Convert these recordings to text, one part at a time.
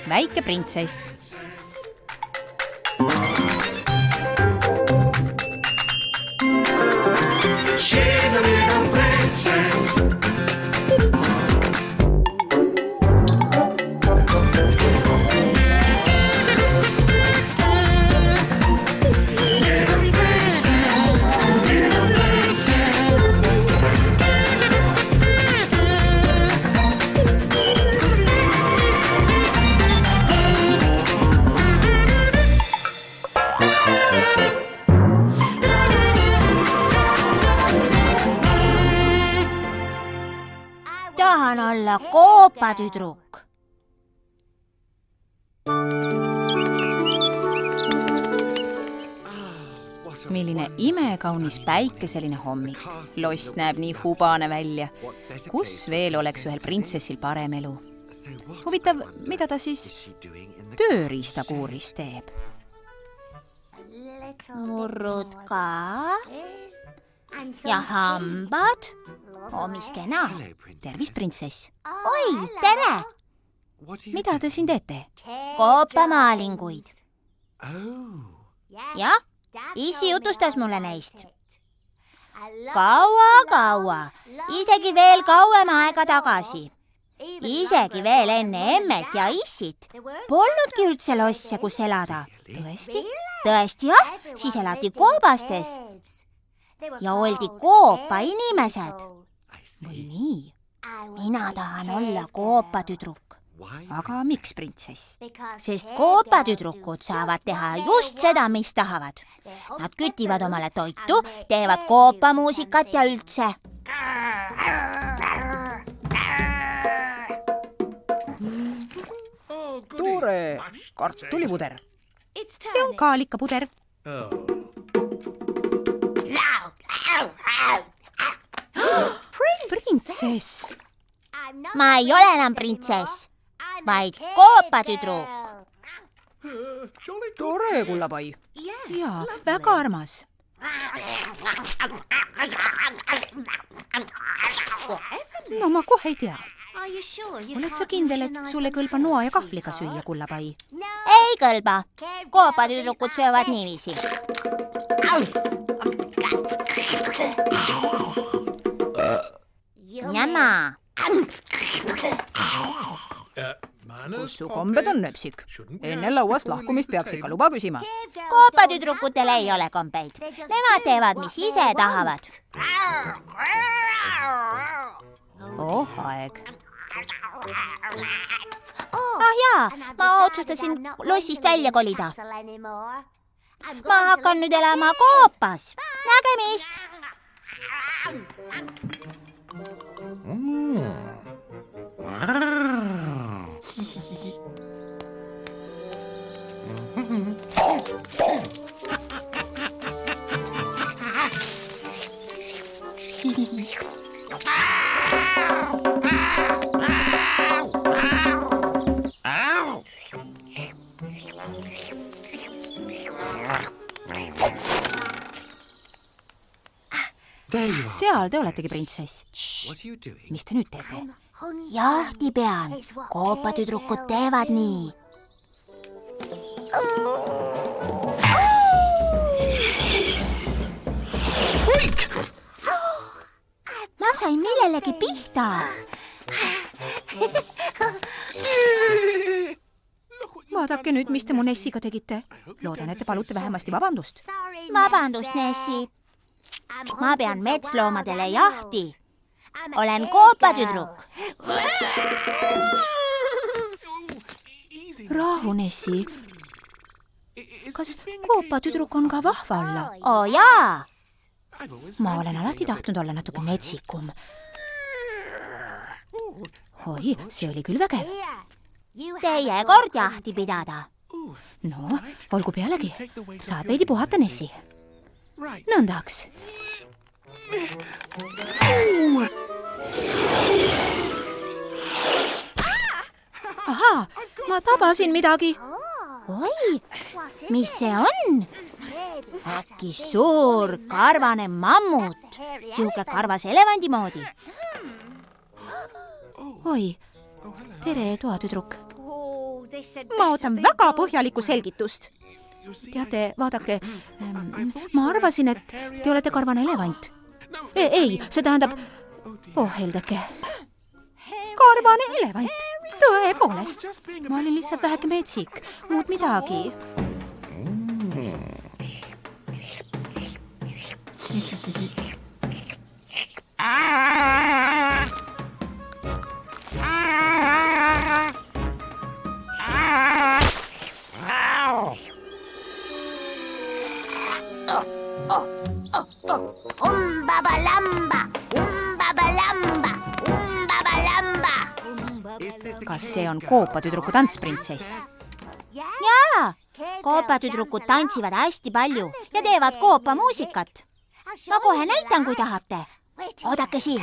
väike printsess. She's a little princess. Tahan olla koopatüdruk. Milline imekaunis päikeseline hommik. Loss näeb nii hubane välja. Kus veel oleks ühel printsessil parem elu? Huvitav, mida ta siis tööriistakuuris teeb? Murrud ka ja hambad. Mis kena. Tervist, printsess. Oi, tere! Mida te siin teete? Koopamaalinguid. Jah, isi jutustas mulle neist. Kaua, isegi veel kauem aega tagasi. Isegi veel enne emmet ja issit polnudki üldse losse, kus elada. Tõesti? Tõesti jah, siis elati koobastes ja oldi koopa inimesed. Või nii? Mina tahan olla koopatüdruk. Aga miks, printsess? Sest koopatüdrukud saavad teha just seda, mis tahavad. Nad kütivad omale toitu, teevad koopamuusikat ja üldse. Tore kartulipuder. See on kaalikapuder. Printsess. Ma ei ole enam printsess, vaid koopatüdruk. Tore, kullapai. Jaa, väga armas. No ma kohe ei tea. Oled sa kindel, et sulle kõlba noa ja kahvliga süüa, kullapai? Ei kõlba. Koopatüdrukud söövad niiviisi. Njama. Kus su kombed on, nöpsik? Enne lauast lahkumist peaks ikka luba küsima. Koopatüdrukutel ei ole kombeid. Nemad teevad, mis ise tahavad. Aeg. Jaa, ma otsustasin lossist välja kolida. Ma hakkan nüüd elama koopas. Nägemist! Seal te oletegi, printsess. Mis te nüüd teete? Jahti pean. Koopatüdrukud teevad nii. Ma sain millelegi pihta. Vaadake nüüd, mis te mu Nessiga tegite. Loodan, et te palute vähemasti vabandust. Vabandust, Nessi. Ma pean metsloomadele jahti. Olen koopatüdruk. Rahu, Nessi. Kas koopatüdruk on ka vahva olla? Oo jaa. Ma olen alati tahtnud olla natuke metsikum. Oi, see oli küll vägev. Teie kord jahti pidada. No, olgu pealegi. Saad veidi puhata, Nessi. Nõndaks. Ahaa, ma tabasin midagi. Oi, mis see on? Äkki suur karvane mammut, sihuke karvas elevandi moodi. Oi, tere, toatüdruk. ma ootan väga põhjalikku selgitust. Teate, vaadake, ma arvasin, et te olete karvane elevant. Ei, see tähendab... heldeke. Karvane elevant. Tõepoolest. Ma olin lihtsalt väheke metsik. Muud midagi. Kas see on koopatüdruku tants, printsess? Jaa, koopatüdrukud tantsivad hästi palju ja teevad koopamuusikat. Ma kohe näitan, kui tahate. Oodake siin.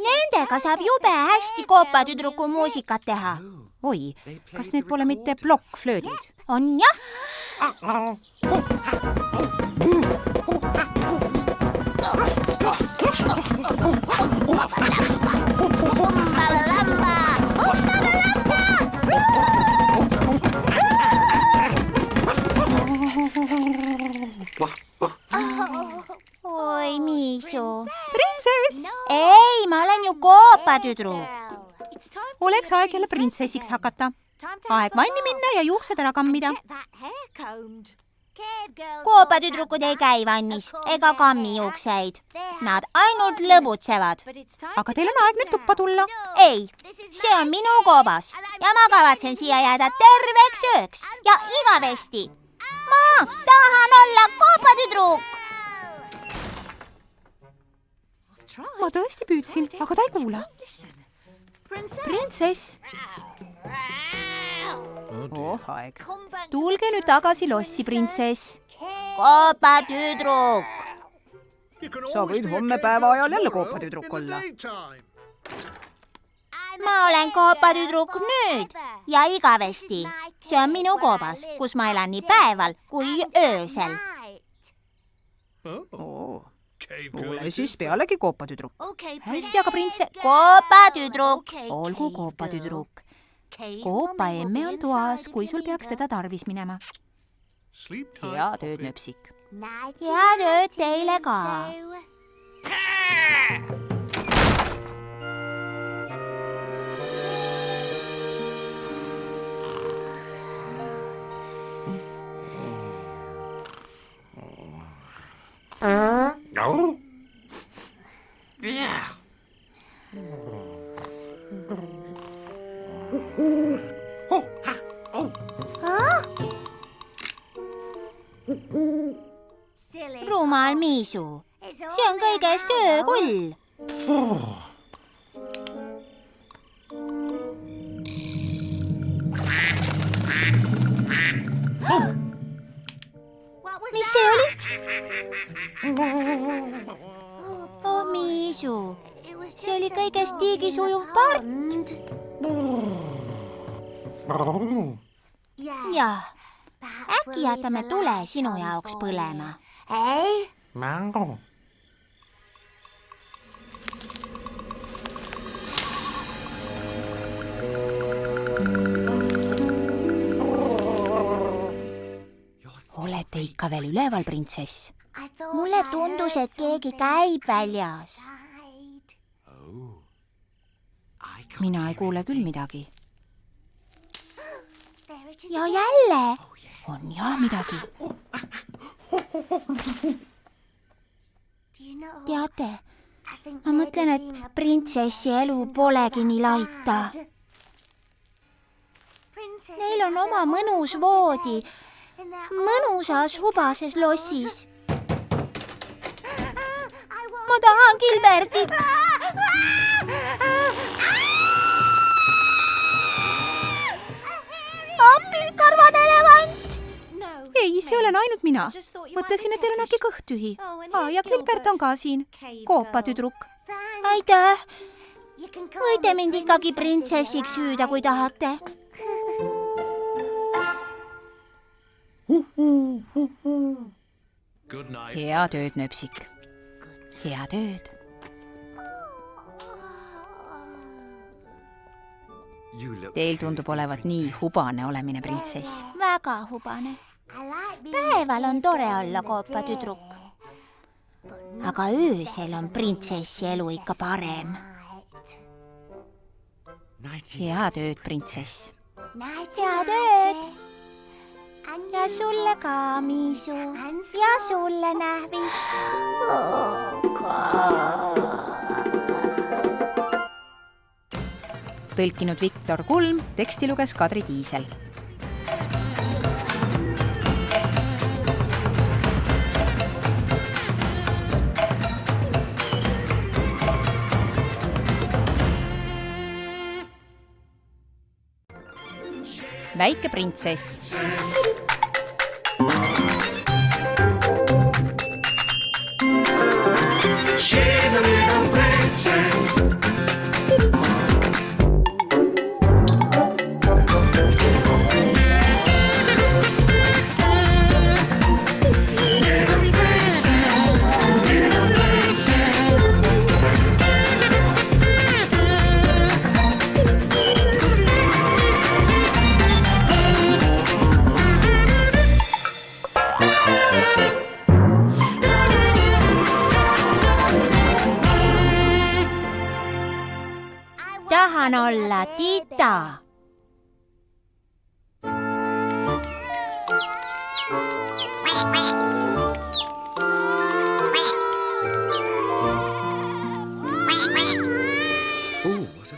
Nendega saab jube hästi koopatüdruku muusikat teha. Oi, kas need pole mitte plokkflöödid? On jah? Oi, Miisu. Printsess! Ei, ma olen ju koopatüdruk. Oleks aeg jälle printsessiks hakata. Aeg vanni minna ja juuksed ära kammida. Koopatüdrukud ei käi vannis ega kammi juukseid. Nad ainult lõbutsevad. Aga teil on aeg nüüd tuppa tulla. Ei, see on minu koobas ja ma kavatsen siia jääda terveks ööks ja igavesti. Ma tahan olla koopatüdruk. Ma tõesti püüdsin, aga ta ei kuula. Printsess! Aeg. Tulge nüüd tagasi lossi, printsess. Koopatüdruk. Sa võid homme päeva ajal jälle koopatüdruk olla. Ma olen koopatüdruk nüüd ja igavesti. See on minu koobas, kus ma elan nii päeval kui öösel. Ole siis pealegi koopatüdruk. Hästi, aga printsess... Koopatüdruk. Olgu koopatüdruk. Koopa emme on toas, kui sul peaks teda tarvis minema. Hea tööd, nöpsik. Hea tööd teile ka. Rumal Miisu, see on kõigest öökull. Mis see oli? Miisu, see oli kõigest tiigisujuv part. Jah, äkki jätame tule sinu jaoks põlema. Ei? Mango. Olete ikka veel üleval, printsess? Mulle tundus, et keegi käib väljas. Mina ei kuule küll midagi. Ja jälle. On jah midagi. Teate, ma mõtlen, et printsessi elu polegi nii laita. Neil on oma mõnus voodi, mõnusas hubases lossis. Ma tahan Gilbertit. Appi, karvane elevant! Ei, see olen ainult mina. Mõtlesin, et teil on äkki kõht tühi. Ja Gilbert on ka siin. Koopatüdruk. Aitäh! Võite mind ikkagi printsessiks hüüda, kui tahate. head ööd, nööpsik. Head ööd. Teil tundub olevat nii hubane olemine, printsess. Väga hubane. Päeval on tore olla koopatüdruk. Aga öösel on printsessi elu ikka parem. Head ööd, printsess. Head ööd. Ja sulle ka, Miisu. Ja sulle, Nähvis. Tõlkinud Viktor Kulm, teksti luges Kadri Tiisel. Väike printsess. She's a little princess. Tahan olla tita.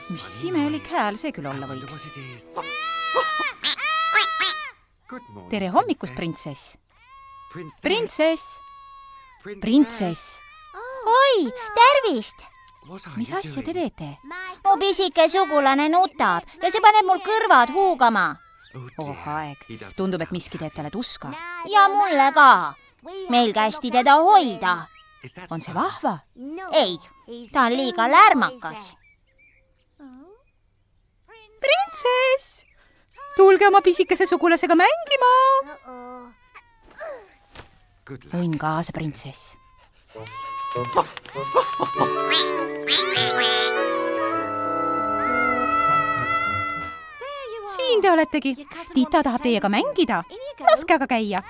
Mis imelik hääl see küll olla võiks. Tere hommikust, printsess. Printsess. Printsess. Oi, tervist! Mis asja te teete? Mu pisike sugulane nutab ja see paneb mul kõrvad huugama. Oh aeg. Tundub, et miski teeb talle tuska. Ja mulle ka. Meil kästi teda hoida. On see vahva? Ei, ta on liiga lärmakas. Printsess! Tulge oma pisikese sugulasega mängima! Õnn kaasa, printsess. Siin te oletegi. Tita tahab teiega mängida. Laske aga käia.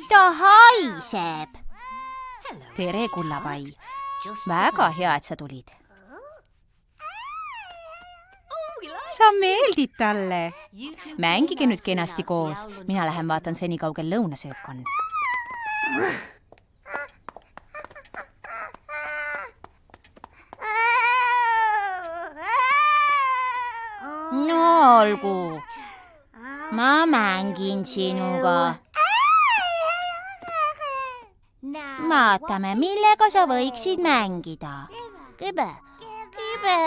Ta haiseb. Tere, kullapai. Väga hea, et sa tulid. Sa meeldid talle. Mängige nüüd kenasti koos. Mina lähen vaatan seni kaugel lõunasöök on. No olgu. Ma mängin sinuga. Vaatame, millega sa võiksid mängida. Kibe, kibe,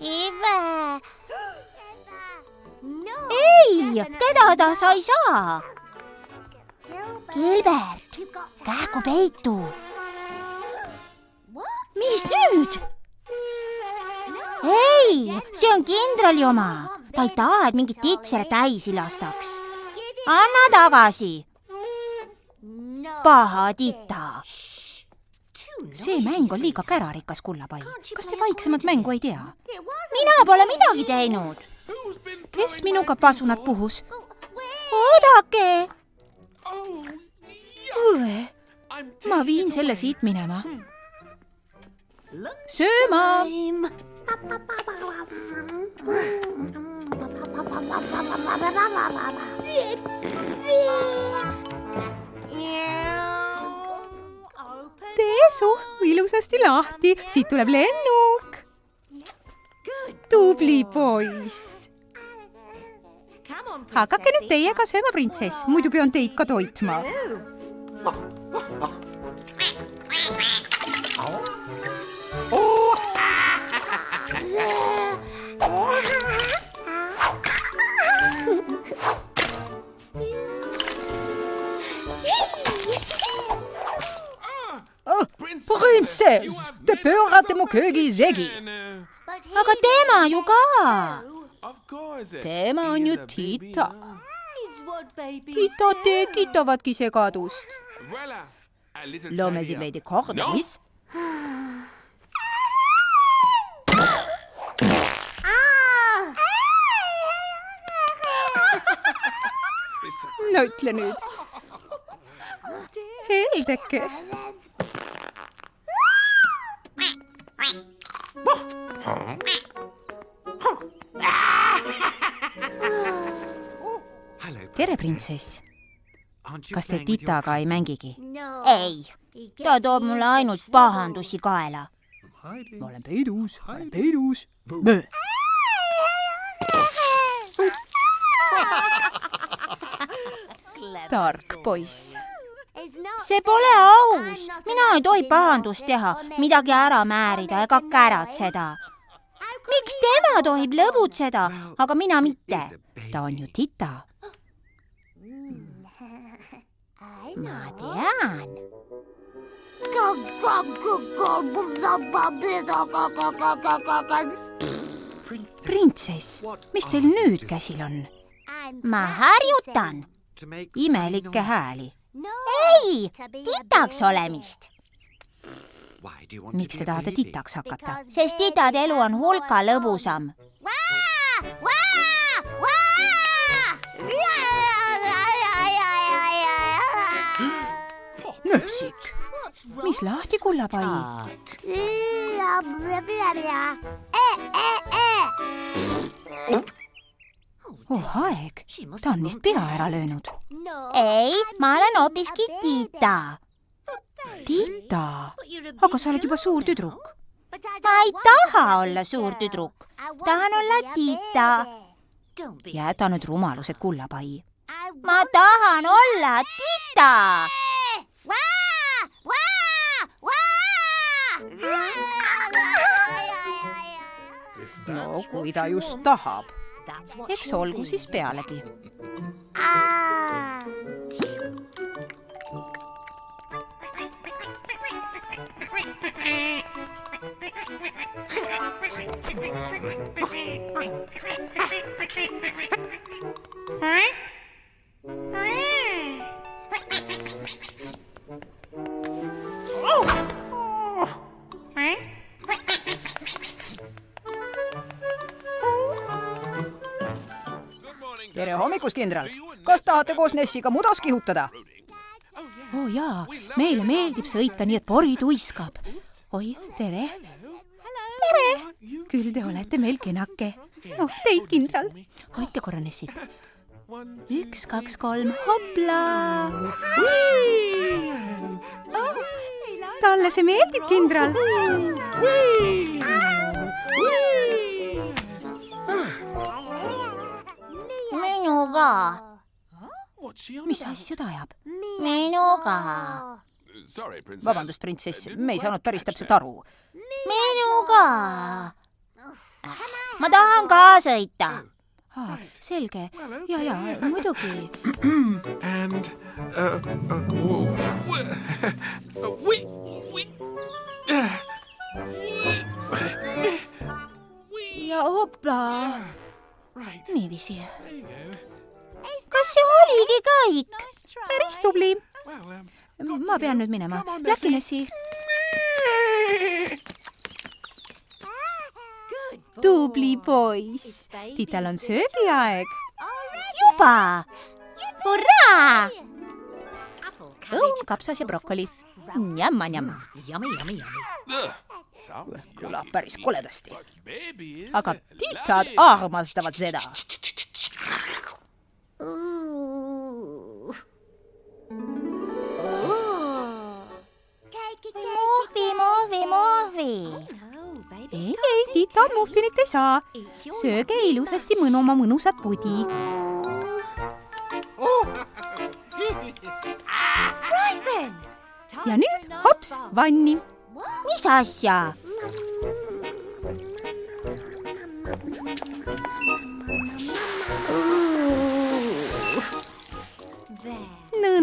kibe. Ei, teda sa ei saa. Gilbert, kähku peitu. Mis nüüd? Ei, see on kindrali oma. Ta ei taha, et mingit titsele täis lastaks. Anna tagasi. Paha tita. See mäng on liiga kärarikas, kullapai. Kas te vaiksemalt mängu ei tea? Mina pole midagi teinud. Kes minuga pasunat puhus? Oodake. Ma viin selle siit minema. Sööma! Tee suu ilusasti lahti, siit tuleb lennuk. Tubli poiss. Hakake nüüd teiega sööma, printsess, muidu pean teid ka toitma. printsess, te pöörate mu köögi segi. aga tema ju ka. Tema on ju Tita. Tita tekitavadki segadust. Loome siin veidi korda, mis? No ütle nüüd. Heldeke. Tere, printsess. Kas te Titaga ei mängigi? ei, ta toob mulle ainult pahandusi kaela. Ma olen peidus. Tark poiss. see pole aus. mina ei tohi pahandust teha, midagi ära määrida ega käratseda. miks tema tohib lõbutseda, aga mina mitte? Ta on ju Tita. ma tean. Printsess, mis teil nüüd käsil on? ma harjutan. Imelikke hääli. ei, titaks olemist. Miks te tahate Titaks hakata? sest titade elu on hulka lõbusam. Nöpsik, mis lahti, kullapai? Aeg, ta on vist pea ära löönud. ei, ma olen hoopiski Tita. Tita, aga sa oled juba suur tüdruk. ma ei taha olla suur tüdruk, tahan olla Tita. Jäta nüüd rumalused, kullapai. ma tahan olla Tita. No kui ta just tahab. Eks olgu siis pealegi. Tere hommikust, kindral! Kas tahate koos Nessiga mudas kihutada? Oh jaa, meile meeldib sõita nii, et pori tuiskab. Oi, tere! Tere! Küll te olete meil kenake. Noh, teid, kindral. Hoidke korra Nessit. 1, 2, 3, hopla! Talle see meeldib, kindral. minuga. Mis asja ta ajab? minuga. Vabandust, printsess, me ei saanud päris täpselt aru. minuga. ma tahan ka sõita. Selge. Ja, muidugi. And Ja hopla. Niiviisi. kas see oligi kõik? Päris tubli. Ma pean nüüd minema. Läki, Nessi. Tubli poiss. Tital on söögiaeg. juba. hurraa. Kapsas ja brokoli. Njamma. Kõlab päris koledasti. Aga titad armastavad seda. Muhvi. Ei, titad muffinit ei saa. Sööge ilusasti oma mõnusat pudi. Ja nüüd hops vanni. mis asja?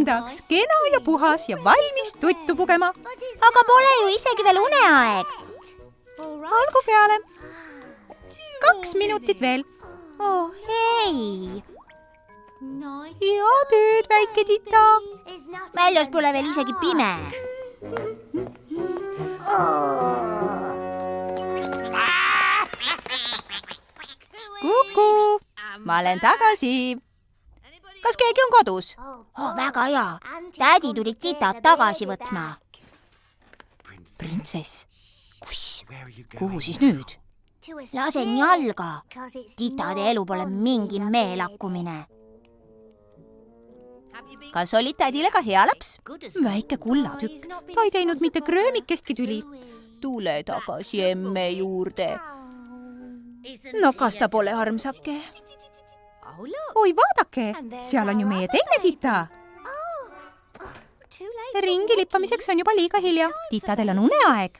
kolmandaks kena ja puhas ja valmis tuttu pugema. aga pole ju isegi veel uneaeg. Olgu peale. 2 minutit veel. Oh ei. Hea tööd, väike tita. Väljas pole veel isegi pime. Kuku, ma olen tagasi. Kas keegi on kodus? Väga hea. Tädi tuli titat tagasi võtma. Printsess, kuhu siis nüüd? Lasen jalga. Titade elu pole mingi meelakkumine. Kas olid tädile ka hea laps? Väike kullatükk. Ta ei teinud mitte kröömikestki tüli. Tule tagasi emme juurde. No kas ta pole armsake? Oi, vaadake, seal on ju meie teine tita. Ringi lippamiseks on juba liiga hilja. Titadel on uneaeg.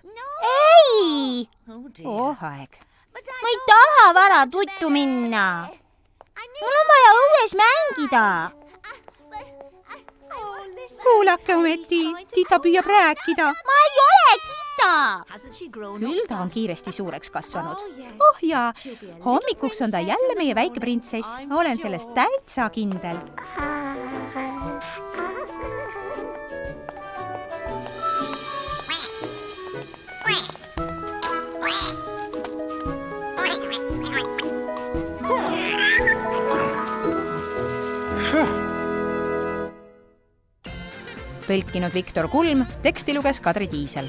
Ei! Aeg. Ma ei taha vara tuttu minna. Mul on vaja õues mängida. Kuulake ometi, tita püüab rääkida. Ma ei ole tita. Küll ta on kiiresti suureks kasvanud. Oh jaa, hommikuks on ta jälle meie väike printsess. Olen sellest täitsa kindel. Tõlkinud Viktor Kulm, teksti luges Kadri Tiisel.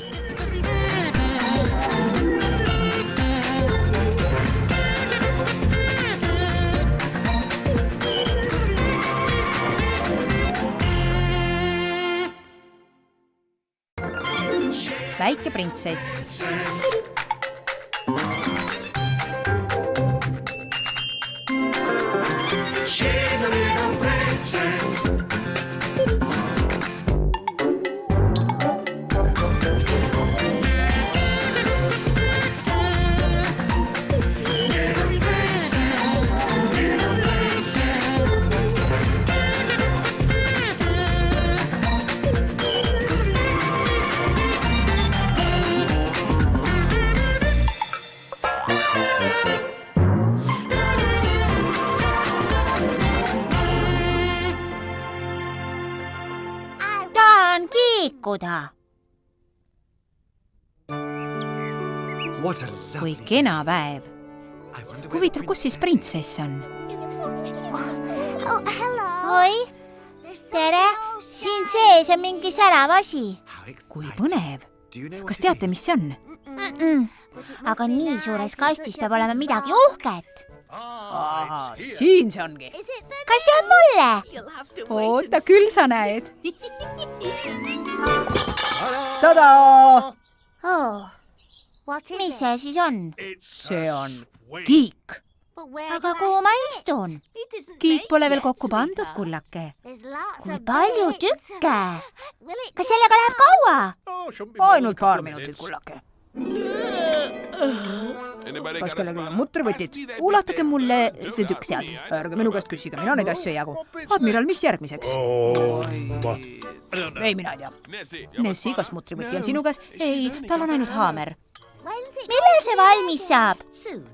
Väike printsess. She's a little princess. Tahan kiikuda. Kui kena päev. Huvitav, kus siis printsess on? Oi, tere. Siin sees on mingi särav asi. Kui põnev. Kas teate, mis see on? Aga nii suures kastis peab olema midagi uhket. Siin see ongi. Kas see on mulle? Oota, küll sa näed. Tadaa! Oh. Mis see siis on? See on kiik. Aga kuhu ma istun? Kiik pole veel kokku pandud, kullake. Kui palju tükke? Kas sellega läheb kaua? Ainult paar minutit, kullake. Kas kellelgi on mutrivõtid? Ulatage mulle see tükk sealt. Ärge minu käest küsige, mina neid asju ei jagu. Admiral, mis järgmiseks? Ei, mina ei tea. Nessi, kas mutrivõti on sinu käes? Ei, tal on ainult haamer. Millal see valmis saab?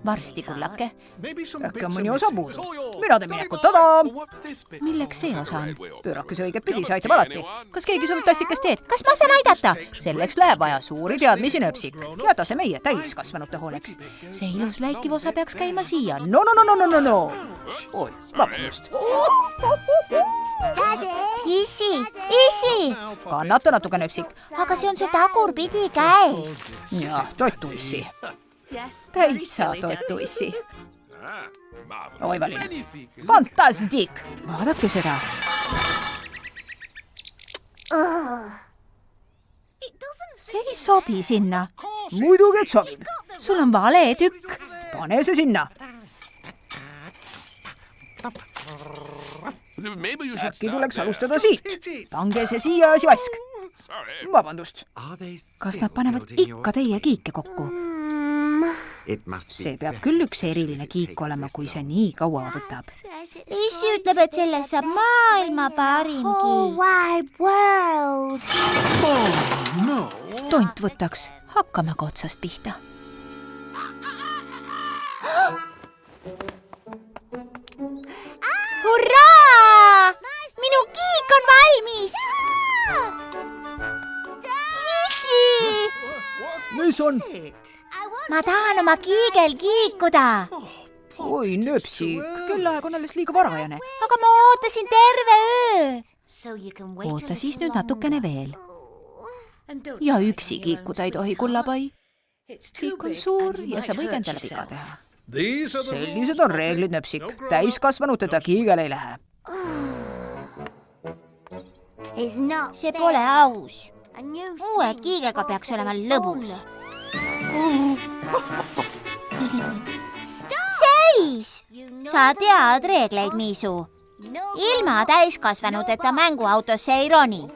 Varsti, kullake. Äkki on mõni osa puudu. Mina teen minekut, tadaa! Milleks see osa on? Pöörake see õiget pidi, see aitab alati. Kas keegi soovib tassikest teed? Kas ma saan aidata? Selleks läheb vaja suuri teadmisi, nööpsik. Jäta see meie täiskasvanute hooleks. See ilus läikiv osa peaks käima siia. No. Oi, vabandust. Issi! Kannata natuke, nööpsik. Aga see on sul tagurpidi käes. Ja, totuissi. Täitsa totuissi. Oivaline. Fantastik! Vaadake seda. See ei sobi sinna. Muidugi, et sobib. Sul on vale tükk. Pane see sinna. Äkki tuleks alustada siit. Pange see siia sivask. Vabandust. Kas nad panevad ikka teie kiike kokku? See peab küll üks eriline kiik olema, kui see nii kaua võtab. issi ütleb, et sellest saab maailma parim kiik. Tont võtaks, hakkame ka otsast pihta. Hurraa! Minu kiik on valmis! Issi! Mis on? Ma tahan oma kiigel kiikuda. Oi, nöpsik, kellaaeg on alles liiga varajane. Aga ma ootasin terve öö. Oota siis nüüd natukene veel. Ja üksi kiikuda ei tohi, kullapai. Kiik on suur ja sa võid endale viga teha. Sellised on reeglid, nöpsik. Täiskasvanuteta kiigel ei lähe. See pole aus. Uue kiigega peaks olema lõbus. Seis! Sa tead reegleid, Miisu. Ilma täiskasvanuteta mänguautosse ei roni.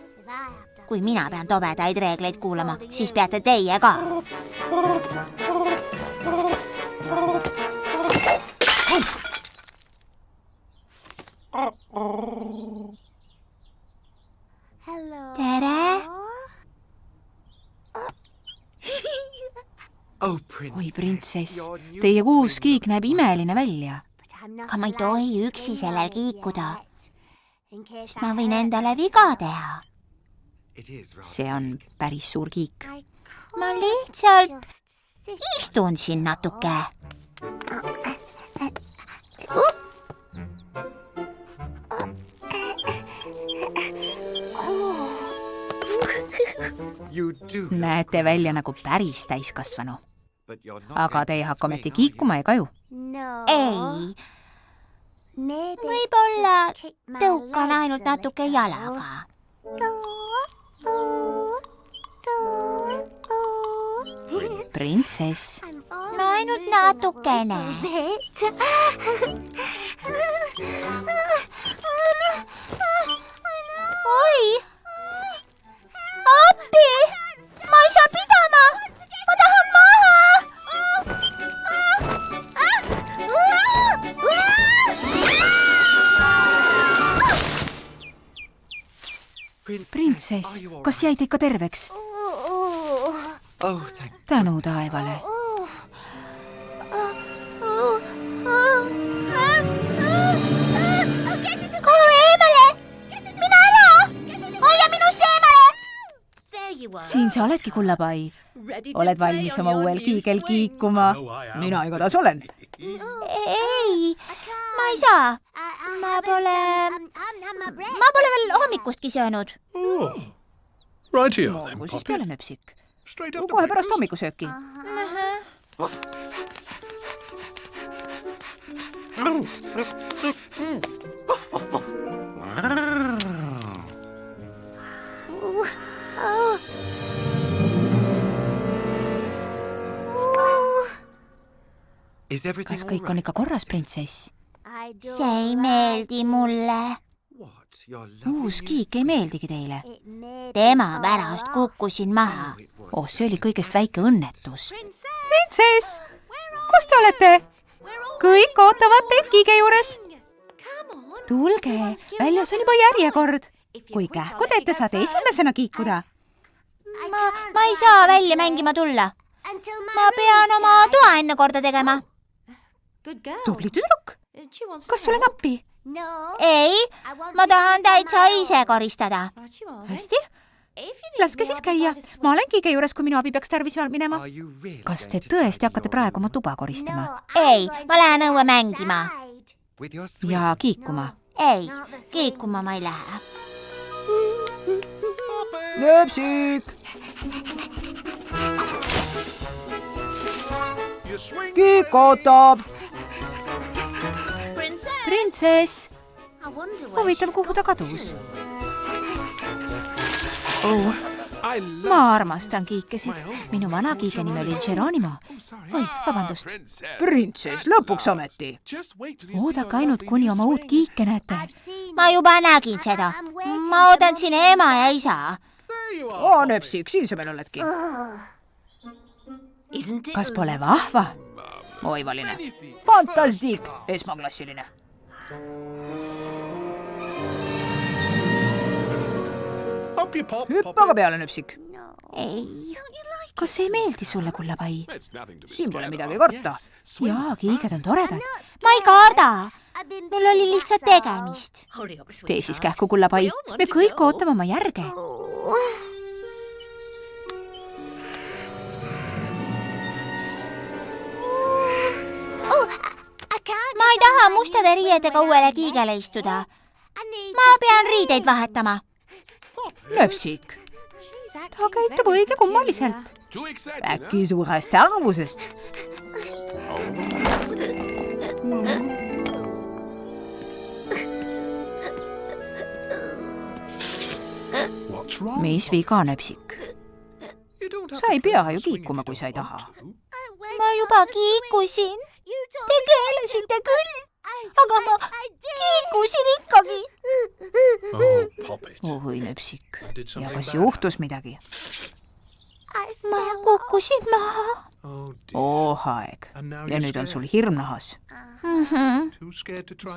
Kui mina pean tobedaid reegleid kuulama, siis peate teie ka. Tere! Oi, printsess, teie uus kiik näeb imeline välja. Aga ma ei tohi üksi sellel kiikuda. Sest ma võin endale viga teha. See on päris suur kiik. Ma lihtsalt istun siin natuke. Näete välja nagu päris täiskasvanu. Aga te ei hakka ometi kiikuma ega ju? Ei. Võib-olla tõukan ainult natuke jalaga. Printsess. No ainult natukene. Oi! Appi! Ma ei saa pidama! Ma tahan maha! Printsess, kas jäid ikka terveks? Tänu taevale. Kohe eemale! Mine ära! Hoia minust eemale! Siin sa oledki, kullapai. Oled valmis oma uuel kiigel kiikuma? Mina igatahes olen. Ei, ma ei saa. Ma pole veel hommikustki söönud. Loogu siis peale, nöpsik. Kohe pärast hommikusööki. Kas kõik on ikka korras, printsess? See ei meeldi mulle. Uus kiik ei meeldigi teile. Tema pärast kukkusin maha. Oh, see oli kõigest väike õnnetus. Printsess, kus te olete? Kõik ootavad teid kiige juures. Tulge, väljas on juba järjekord. Kui kähku teete, saate esimesena kiikuda. Ma ei saa välja mängima tulla. Ma pean oma toa enne korda tegema. Tubli tüdruk. Kas tulen appi? Ei, ma tahan täitsa ise koristada. Hästi. Laske siis käia. Ma olen kiige juures, kui minu abi peaks tarvis minema. Kas te tõesti hakkate praegu oma tuba koristama? Ei, ma lähen õue mängima. Ja kiikuma? Ei, kiikuma ma ei lähe. Nöpsik! Kiik ootab! Printsess! Huvitav, kuhu ta kadus? Ma armastan kiikesid. Minu vana kiige nimi oli Geronimo. Oi, vabandust. Printsess, lõpuks ometi. Oodake ainult, kuni oma uut kiike näete. Ma juba nägin seda. Ma oodan siin ema ja isa. Nöpsik, siin sa meil oledki. Kas pole vahva? Oivaline. Fantastik, esmaklassiline. hüppa ka peale, nöpsik. ei, kas ei meeldi sulle, kullapai? Siin pole midagi karta. jaa, kiiged on toredad. ma ei karda. mul oli lihtsalt tegemist. Tee siis kähku, kullapai. Me kõik ootame oma järge. ma ei taha mustade riietega uuele kiigele istuda. ma pean riideid vahetama. Nöpsik. Ta käitub õige kummaliselt. Äkki suurest ärvusest. Mis viga, Nöpsik? Sa ei pea ju kiikuma, kui sa ei taha. ma juba kiikusin. Te keelasite küll, aga ma kiikusin ikkagi. Oi, Nöpsik. Ja kas juhtus midagi? ma kukkusin maha. Aeg. Ja nüüd on sul hirm nahas.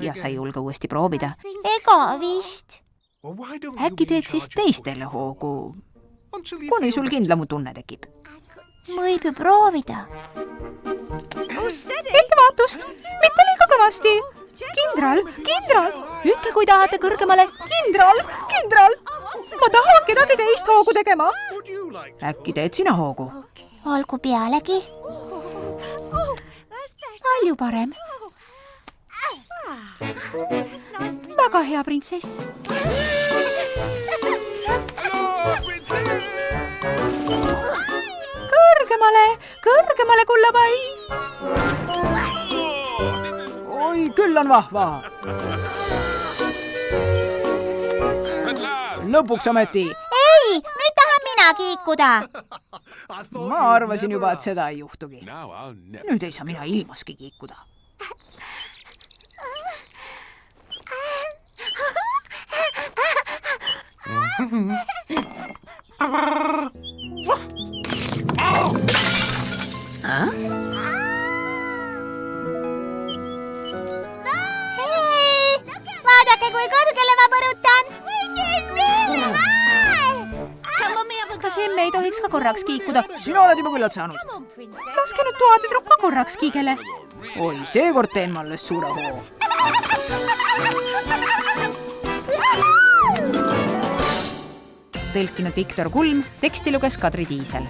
Ja sa ei julge uuesti proovida. ega vist. Äkki teed siis teistele hoogu, kuni sul kindlamu tunne tekib. võib ju proovida. Ettevaatust, mitte liiga kõvasti. Kindral, ütle, kui tahate kõrgemale. Kindral, ma tahan kedagi teist hoogu tegema. Äkki teed sina hoogu? olgu pealegi. Palju parem. Väga hea, printsess. Kõrgemale, kullapai. Oi, küll on vahva. Lõpuks ometi. ei, nüüd tahan mina kiikuda. Ma arvasin juba, et seda ei juhtugi. Nüüd ei saa mina ilmaski kiikuda. Hei, vaadake, kui kõrgele ma põrutan. Kas emme ei tohiks ka korraks kiikuda? Sina oled juba küllalt saanud. Laske nüüd toatüdruk ka korraks kiigele. Oi, seekord teen ma alles suure hoo. Tõlkinud Viktor Kulm, teksti luges Kadri Tiisel.